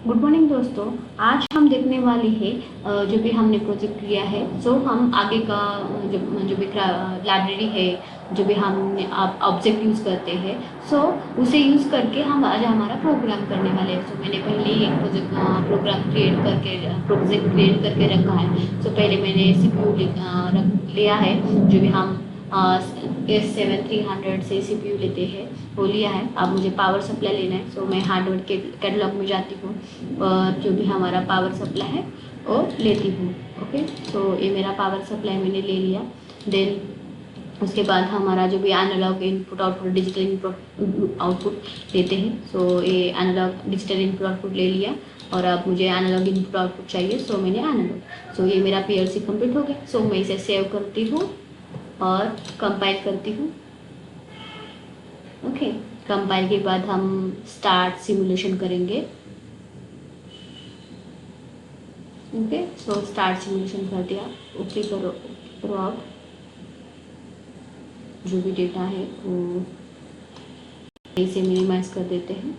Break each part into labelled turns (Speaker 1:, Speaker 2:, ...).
Speaker 1: Good morning दोस्तों। आज हम देखने वाले हैं जो भी हमने प्रोजेक्ट किया है। सो हम आगे का जो जो भी लाइब्रेरी है, जो भी हम ऑब्जेक्ट यूज़ करते हैं, सो उसे यूज़ करके हम आज हमारा प्रोग्राम करने वाले हैं। सो मैंने पहले ही एक प्रोजेक्ट प्रोजेक्ट क्रिएट करके रखा है। सो पहले मैंने सीपीयू रख लिया है, जो भी हम S7300 से सीपीयू लेते हैं वो लिया है। अब मुझे पावर सप्लाई लेना है। सो मैं हार्डवेयर के कैटलॉग में जाती हूँ और जो भी हमारा पावर सप्लाई है वो लेती हूँ। ओके, तो ये मेरा पावर सप्लाई मैंने ले लिया। देन उसके बाद हमारा जो भी analog input output digital input output लेते हैं। सो ये एनालॉग डिजिटल इनपुट आउटपुट ले लिया और अब मुझे एनालॉग इनपुट आउटपुट चाहिए। सो मैंने एनालॉग, सो ये मेरा पीएलसी कंप्लीट हो गया। सो मैं इसे सेव करती हूँ और कंपाइल करती हूँ। ओके, कंपाइल के बाद हम स्टार्ट सिमुलेशन करेंगे। ओके, सो स्टार्ट सिमुलेशन कर दिया। ओके करो आप जो भी डेटा है वो इसे मिनिमाइज कर देते हैं।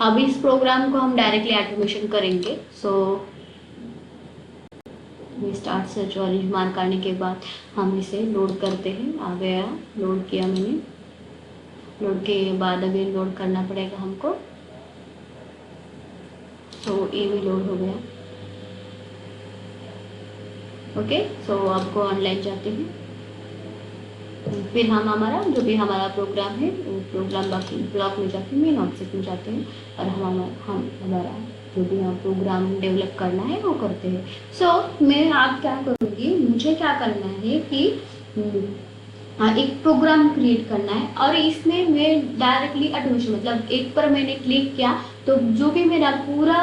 Speaker 1: अब इस प्रोग्राम को हम डायरेक्टली ऑटोमेशन करेंगे। So start search orange mark आने के बाद हम इसे लोड करते हैं। आ गया, लोड किया मैंने। लोड के बाद अभी लोड करना पड़ेगा हमको। सो ये भी लोड हो गया। ओके, सो आपको ऑनलाइन जाते हैं। फिर हम हमारा जो भी हमारा प्रोग्राम है वो प्रोग्राम ब्लॉक में जाके मेन ऑब्जेक्ट में जाते हैं और हम हमारा जो भी हम प्रोग्राम डेवलप करना है वो करते हैं। सो मैं आप क्या करूँगी, मुझे क्या करना है कि एक प्रोग्राम क्रिएट करना है और इसमें मैं डायरेक्टली ऑटोमेशन, मतलब एक पर मैंने क्लिक किया तो जो भी मेरा पूरा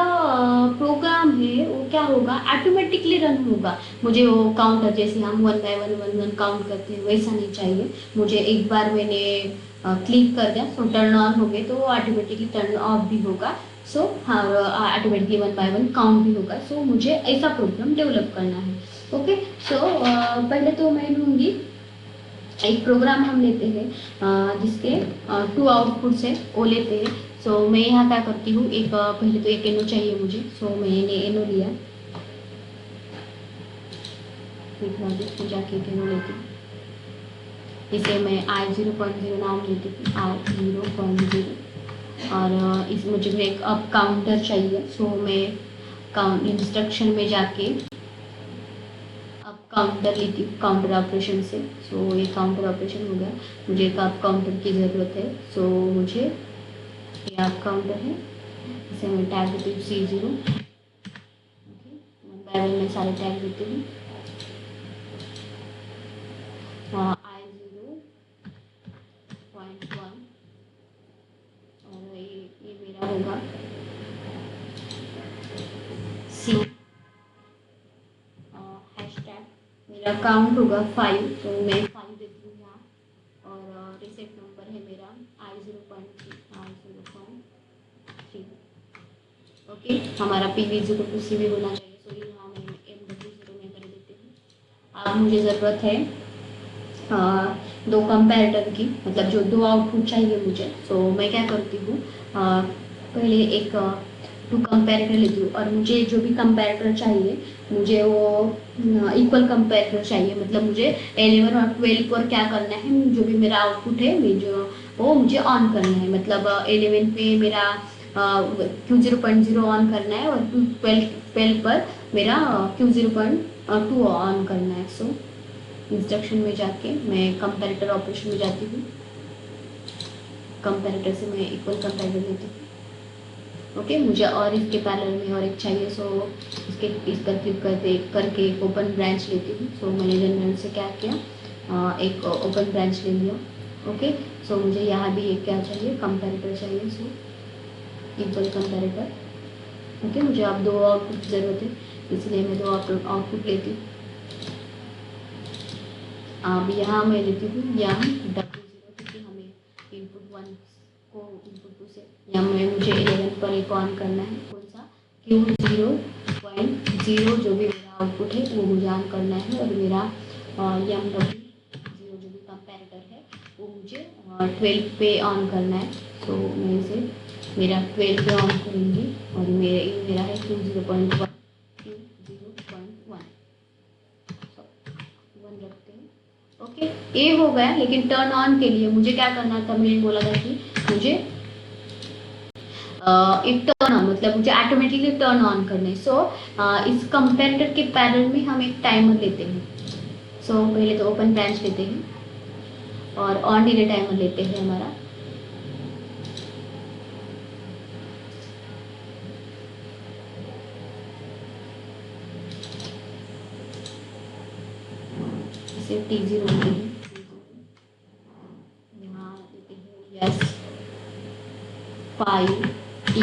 Speaker 1: प्रोग्राम है वो क्या होगा, ऑटोमेटिकली रन होगा। मुझे वो काउंटर जैसे हम 1 बाय 1 काउंट करते हैं वैसा नहीं चाहिए मुझे। एक बार मैंने क्लिक कर दिया, सो टर्न ऑन हो गए तो ऑटोमेटिकली टर्न ऑफ भी होगा। सो हाँ, ऑटोमेटिकली 1 बाय 1 काउंट भी होगा। सो मुझे ऐसा प्रोग्राम डेवलप करना है। ओके, सो पहले तो मैं लूँगी एक प्रोग्राम हम लेते हैं जिसके 2 आउटपुट्स है वो लेते हैं। सो मैं यहाँ क्या करती हूँ, एक पहले तो एक एनो चाहिए मुझे। सो मैंने एनो लिया, इसमें जाके एक एनो लेती हूँ। इसे मैं I0.0 नाम देती हूँ, I0.0। और इस मुझे एक अब काउंटर चाहिए। सो मैं काउंट इंस्ट्रक्शन में जाके अब काउंटर लेती हूँ काउंटर ऑपरेशन से। सो ये काउंटर ऑपरेशन हो गया। मुझे एक आप काउंटर की ज़रूरत है। सो मुझे ये आप काउंटर है, इसे मैं टैग देती हूँ C0। ओके, 1 बाय 1 में सारे टैग देती हूँ। I0.1 और ये मेरा होगा C। हैशटैग मेरा काउंट होगा 5, तो मैं 5 देती हूँ यहाँ। और रिसेट नंबर है मेरा I0.3। ओके, हमारा PV0 टू CV होना चाहिए। सो यहाँ मैं MW0 में कर देती हूँ। अब मुझे ज़रूरत है 2 कंपैरेटर की, मतलब जो 2 आउटपुट चाहिए मुझे। सो मैं क्या करती हूँ, पहले एक 2 कंपैरेटर लेती हूँ और मुझे जो भी कंपैरेटर चाहिए मुझे वो इक्वल कंपैरेटर चाहिए। मतलब मुझे 11 और 12 पर क्या करना है, जो भी मेरा आउटपुट है मैं जो वो मुझे ऑन करना है। मतलब 11 पे मेरा Q0.0 ऑन करना है और 12 पर मेरा Q0.2 ऑन करना है। सो इंस्ट्रक्शन में जाके मैं कंपैरेटर ऑपरेशन में जाती हूँ। कंपैरेटर से मैं इक्वल कंपैरेटर लेती हूँ। ओके, मुझे और इसके पैरेलल में और एक चाहिए। सो इसके इस पर क्लिक करके एक ओपन ब्रांच लेती हूँ। सो मैंने जनरल से क्या किया, एक ओपन ब्रांच ले लिया। ओके, सो मुझे यहाँ भी एक क्या चाहिए, कंपैरेटर चाहिए। So equal comparator. ओके, मुझे अब 2 आउटपुट की ज़रूरत है, इसलिए मैं 2 आउटपुट लेती हूँ। अब यहाँ मैं लेती हूँ यहाँ W0, क्योंकि हमें इनपुट 1 को इनपुट 2 से यहाँ मुझे 11 पर एक ऑन करना है। कौन सा, Q0.0 जो भी मेरा आउटपुट है वो मुझे ऑन करना है। और मेरा MW0 जो भी 12 पे ऑन करना है, तो मैं इसे मेरा 12 पे ऑन करूँगी और मेरा है 20.1 रखते हैं। ओके, ये हो गया। लेकिन टर्न ऑन के लिए मुझे क्या करना था, मैंने बोला था कि मुझे एक टर्न ऑन मतलब मुझे ऑटोमेटिकली टर्न ऑन करने। सो इस कंपेरेटर के पैरेलल में हम एक टाइमर लेते हैं। सो पहले तो ओपन ब्रांच लेते हैं और ऑन डिले टाइमर लेते हैं हमारा। इसे T0 लेते हैं, यहाँ लेते हैं यस 5T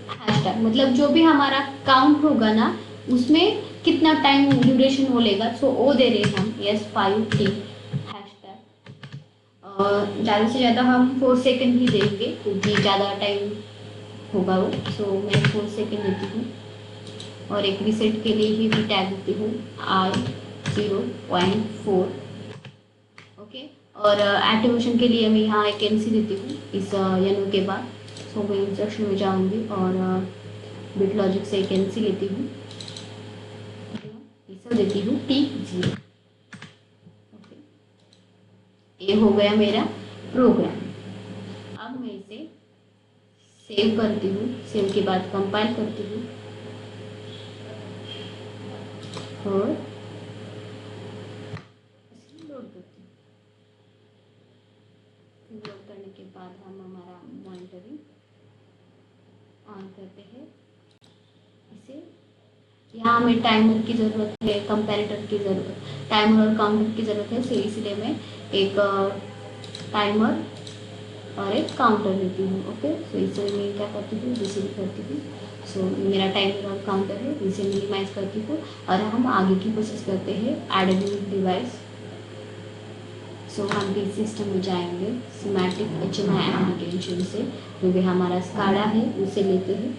Speaker 1: हैशटैग, मतलब जो भी हमारा काउंट होगा ना उसमें कितना टाइम ड्यूरेशन वो लेगा, सो वो दे रहे हैं हम यस 5T हैशटैग। ज़्यादा से ज़्यादा हम 4 सेकंड ही देंगे क्योंकि ज़्यादा टाइम होगा वो। सो मैं 4 सेकंड देती हूँ और एक रिसेट के लिए ही भी टैग देती हूँ I0.4। ओके, और एक्टिवेशन के लिए मैं यहाँ एक NC देती हूँ इस यनो के बाद। सो मैं इंस्ट्रक्शन में जाऊँगी और बिट लॉजिक से एक NC लेती हूँ, इसे देती हूँ T0। ओके, ये हो गया मेरा प्रोग्राम। अब मैं इसे सेव करती हूँ, सेव के बाद कंपाइल करती हूँ और लोड करती हूँ। लोड करने के बाद हम हमारा मॉनिटरिंग ऑन करते हैं। इसे यहाँ हमें टाइमर की ज़रूरत है, कंपैरेटर की ज़रूरत, टाइमर और काउंटर की ज़रूरत है। इसलिए मैं एक टाइमर और एक काउंटर लेती हूँ। ओके, सो इसे मैं क्या करती हूँ, रिसीव करती हूँ। सो मेरा टाइमर और काउंटर है, इसे मिनिमाइज करती हूँ और हम आगे की कोशिश करते हैं ऐड न्यू डिवाइस। सो हम भी सिस्टम में जाएंगे, सिमेटिक HMI एप्लीकेशन से जो भी हमारा स्काडा है उसे लेते हैं।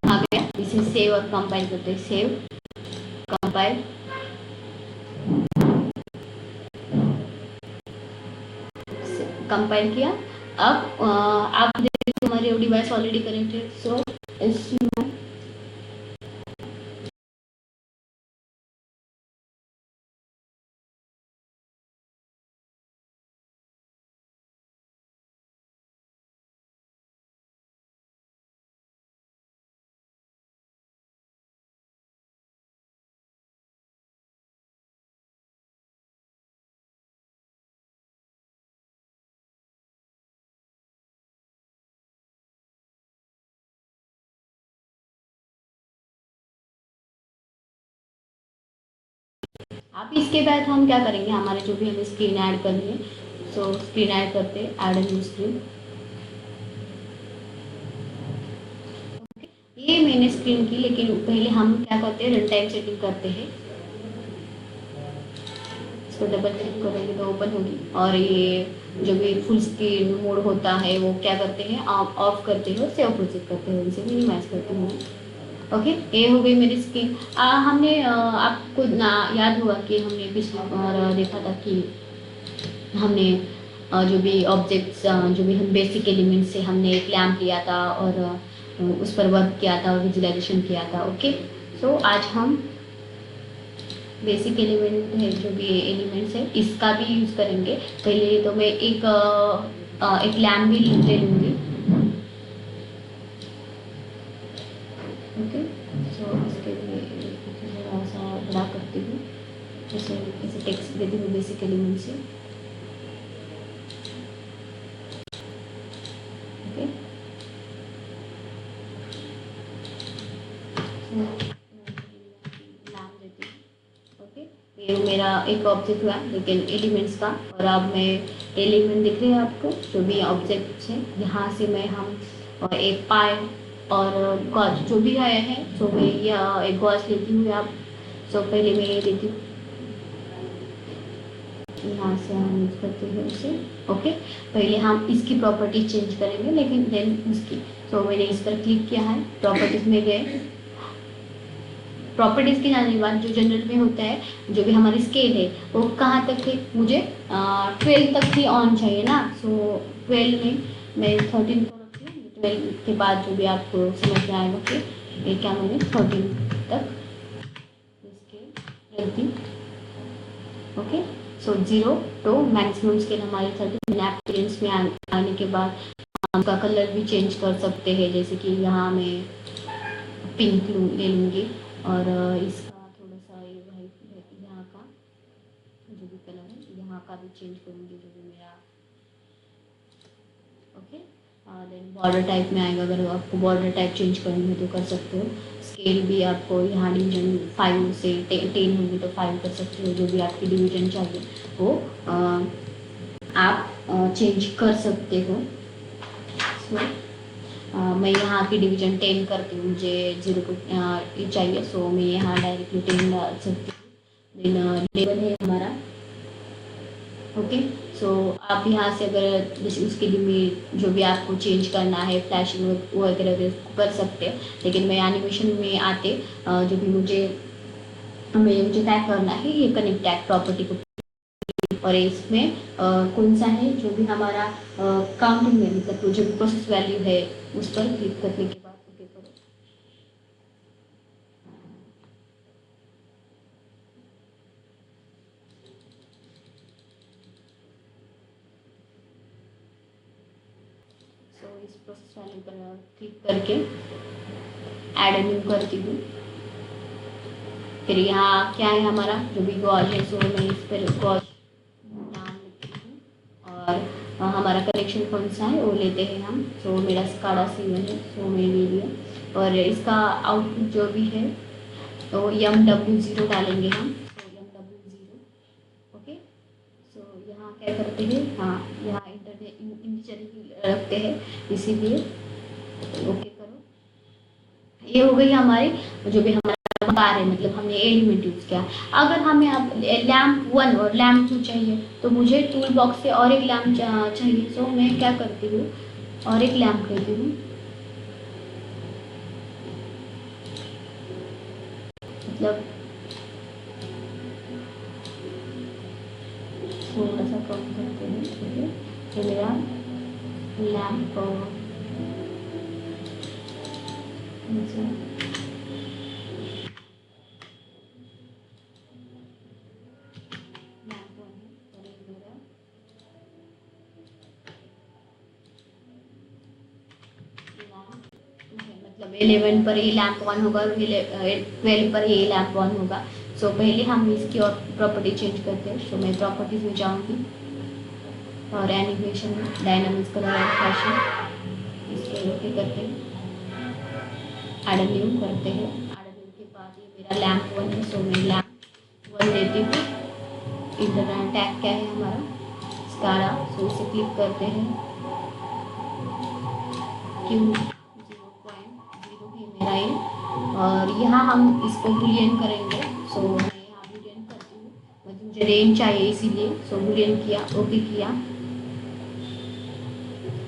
Speaker 1: आ गया, इसे सेव और कंपाइल करते हैं। सेव, कंपाइल, कंपाइल किया। अब आप देखिए हमारी डिवाइस ऑलरेडी कनेक्टेड। सो इसमें अब इसके बाद हम क्या करेंगे, हमारे जो भी हमें स्क्रीन ऐड करनी है। सो स्क्रीन ऐड करते हैं, ऐड न्यू स्क्रीन। ये मैंने स्क्रीन की, लेकिन पहले हम क्या करते हैं, रन टाइम सेटिंग करते हैं। इसको डबल क्लिक करेंगे तो ओपन होगी और ये जो भी फुल स्क्रीन मोड होता है वो क्या करते हैं, ऑफ करते हैं और सेव प्रोसेस करते हैं। इसे मिनिमाइज करती हूँ। ओके, ये हो गई मेरी स्क्रीन। हमने आपको ना याद होगा कि हमने पिछली बार देखा था कि हमने जो भी ऑब्जेक्ट्स, जो भी हम बेसिक एलिमेंट से हमने एक लैम्प लिया था और उस पर वर्क किया था और विजुअलाइजेशन किया था। ओके, सो आज हम बेसिक एलिमेंट है, जो भी एलिमेंट्स है इसका भी यूज़ करेंगे। पहले तो मैं एक लैम्प भी ले लूँगी। ओके, सो इसके लिए थोड़ा सा बड़ा करती हूँ, जैसे इसे टेक्स्ट देती हूँ बेसिक एलिमेंट से। ओके, नाम देती हूँ। ओके, ये मेरा एक ऑब्जेक्ट हुआ लेकिन एलिमेंट्स का। और अब मैं एलिमेंट दिख रहे हैं आपको, जो भी ऑब्जेक्ट्स हैं यहाँ से मैं हम एक पाई और गॉज जो भी आया है, सो मैं एक गॉज लेती हूँ आप। सो पहले मैं ये देती हूँ, यहाँ से हम यूज करते हैं उसे। ओके, पहले हम इसकी प्रॉपर्टीज चेंज करेंगे, लेकिन देन उसकी। सो मैंने इस पर क्लिक किया है, प्रॉपर्टीज में गए। प्रॉपर्टीज के जाने के बाद जो जनरल में होता है, जो भी हमारी स्केल है वो कहाँ तक है, मुझे 12 तक ही ऑन चाहिए ना। सो 12 में मैं 13 को रखती हूँ। 12 के बाद जो भी आपको समझ में आएगा कि ये क्या, मैंने 13 तक स्केल रख दी। ओके, सो 0 तो मैक्सिमम स्केल हमारी 13। नैपकिन्स में आने के बाद हम उसका कलर भी चेंज कर सकते हैं, जैसे कि यहाँ मैं पिंक ले लूँगी और इसका थोड़ा सा ये वाइट, यहाँ का जो भी कलर है यहाँ का भी चेंज करूँगी, जो भी मेरा। ओके, देन बॉर्डर टाइप में आएगा, अगर आपको बॉर्डर टाइप चेंज करनी है तो कर सकते हो। स्केल भी आपको यहाँ डिवीजन 5 से 10 होगी तो 5 कर सकते हो, जो भी आपकी डिवीजन चाहिए वो आप चेंज कर सकते हो। सो मैं यहाँ की डिवीजन 10 करती हूँ, मुझे 0 को चाहिए, सो मैं यहाँ डायरेक्टली 10 डाल सकती हूँ। देन लेवल है हमारा। ओके, सो आप यहाँ से अगर जैसे उसके लिए जो भी आपको चेंज करना है, फ्लैशिंग वगैरह कर सकते हैं, लेकिन मैं एनिमेशन में आते जो भी मुझे टैग करना है, ये कनेक्ट टैग प्रॉपर्टी को, और इसमें कौन सा है जो भी हमारा काउंटिंग में, मतलब जो भी प्रोसेस वैल्यू है उस पर क्लिक करने के बाद ओके करो। सो इस प्रोसेस वैल्यू पर क्लिक करके ऐड न्यू करती हूँ। फिर यहाँ क्या है हमारा जो भी गॉज है, सो मैं इस पर गॉज नाम लिखती हूँ, और हमारा कलेक्शन कौन सा है वो लेते हैं हम। सो मेरा स्काडा C1 है, सो मैं ले लिया। और इसका आउटपुट जो भी है तो MW0 डालेंगे हम, तो MW0। ओके, सो यहाँ क्या करते हैं, हाँ यहाँ इंटीजर रखते हैं, इसीलिए ओके करो। ये हो गई हमारी जो भी हमारा बार है, मतलब हमने एलिमेंट यूज किया। अगर हमें अब लैम्प 1 और लैम्प 2 चाहिए तो मुझे टूल बॉक्स से और एक लैम्प चाहिए। सो मैं क्या करती हूँ, और एक लैम्प लेती हूँ, मतलब थोड़ा सा कम करते हैं। ठीक है, तो मेरा लैम्प मतलब 11 पर ये लैम्प ऑन होगा और 12 पर ये लैम्प ऑन होगा। सो पहले हम इसकी और प्रॉपर्टी चेंज करते हैं। सो मैं प्रॉपर्टीज में जाऊंगी और एनिमेशन में डायनामिक्स कलर एंड फैशन इसके ओके करते हैं, ऐड न्यू करते हैं। ऐड न्यू के बाद ये मेरा लैम्प 1 है, सो मैं लैम्प 1 लेती हूँ। इंटरनेट टैग क्या है हमारा, स्काडा, सो इसे क्लिक करते हैं। क्यों 0.0 है मेरा ये, और यहाँ हम इसको बुलियन करेंगे। सो मैं यहाँ बुलियन करती हूँ, मतलब मुझे रेंज चाहिए इसीलिए। सो बुलियन किया, ओके किया।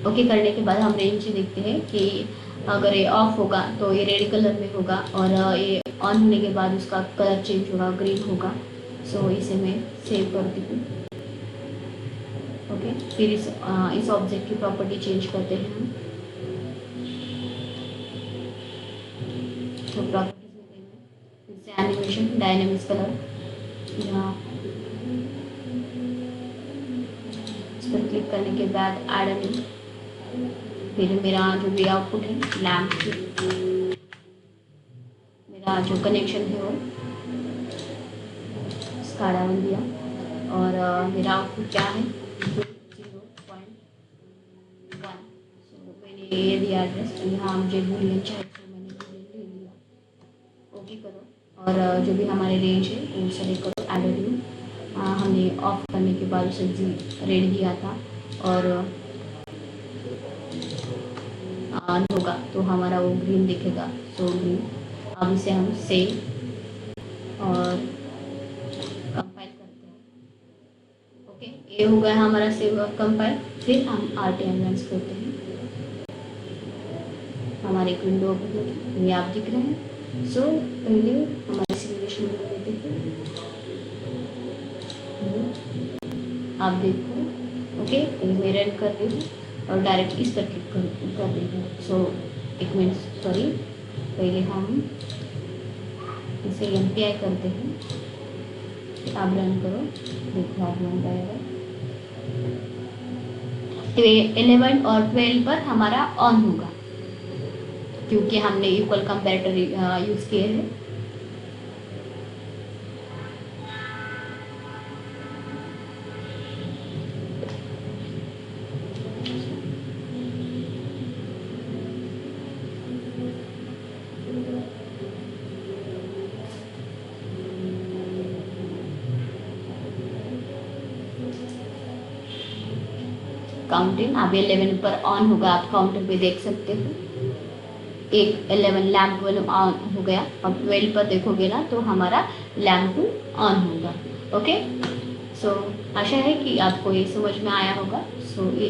Speaker 1: ओके करने के बाद हम रेंज देखते हैं कि अगर ये ऑफ होगा तो ये रेड कलर में होगा, और ये ऑन होने के बाद उसका कलर चेंज होगा, ग्रीन होगा। सो इसे मैं सेव करती हूँ। ओके, फिर इस ऑब्जेक्ट की प्रॉपर्टी चेंज करते हैं हम। तो प्रॉपर्टीज में देंगे, फिर से एनिमेशन डायनामिक्स कलर, यहाँ इस पर क्लिक करने के बाद ऐड न्यू। फिर मेरा जो भी आउटपुट है लैम्प की, मेरा जो कनेक्शन है वो स्काडा बन दिया, और मेरा आउटपुट क्या है 0.1। सो मैंने ये दिया एड्रेस, यहाँ मुझे बुलियन चाहिए तो मैंने बुलियन ले लिया। ओके करो, और जो भी हमारे रेंज है वो सेलेक्ट करो, ऐड न्यू। हमने ऑफ करने के बाद उसे रेड दिया था, और ऑन होगा तो हमारा वो ग्रीन दिखेगा, सो ग्रीन। अब इसे हम सेव और कंपाइल करते हैं। ओके, ये हो गया हमारा सेव और कंपाइल। फिर हम RTM रन करते हैं। हमारे एक विंडो ओपन होगी, ये आप दिख रहे हैं। सो पहले हमारे सिमुलेशन में लेते हैं, आप देखो। ओके, मैं रन कर रही हूँ और डायरेक्ट इस पर क्लिक कर रही हूँ। सो एक मिनट, सॉरी, पहले हम इसे MPI करते हैं। आप रन करो, देखो आप रन करेगा। 11 और 12 पर हमारा ऑन होगा क्योंकि हमने इक्वल कंपैरेटर यूज किए हैं। काउंटिंग अब 11 पर ऑन होगा, आप काउंटर पे देख सकते हो। एक 11 लैम्प 12 ऑन हो गया। अब 12 पर देखोगे ना तो हमारा लैम्प 2 ऑन होगा। ओके, सो आशा है कि आपको ये समझ में आया होगा। सो ये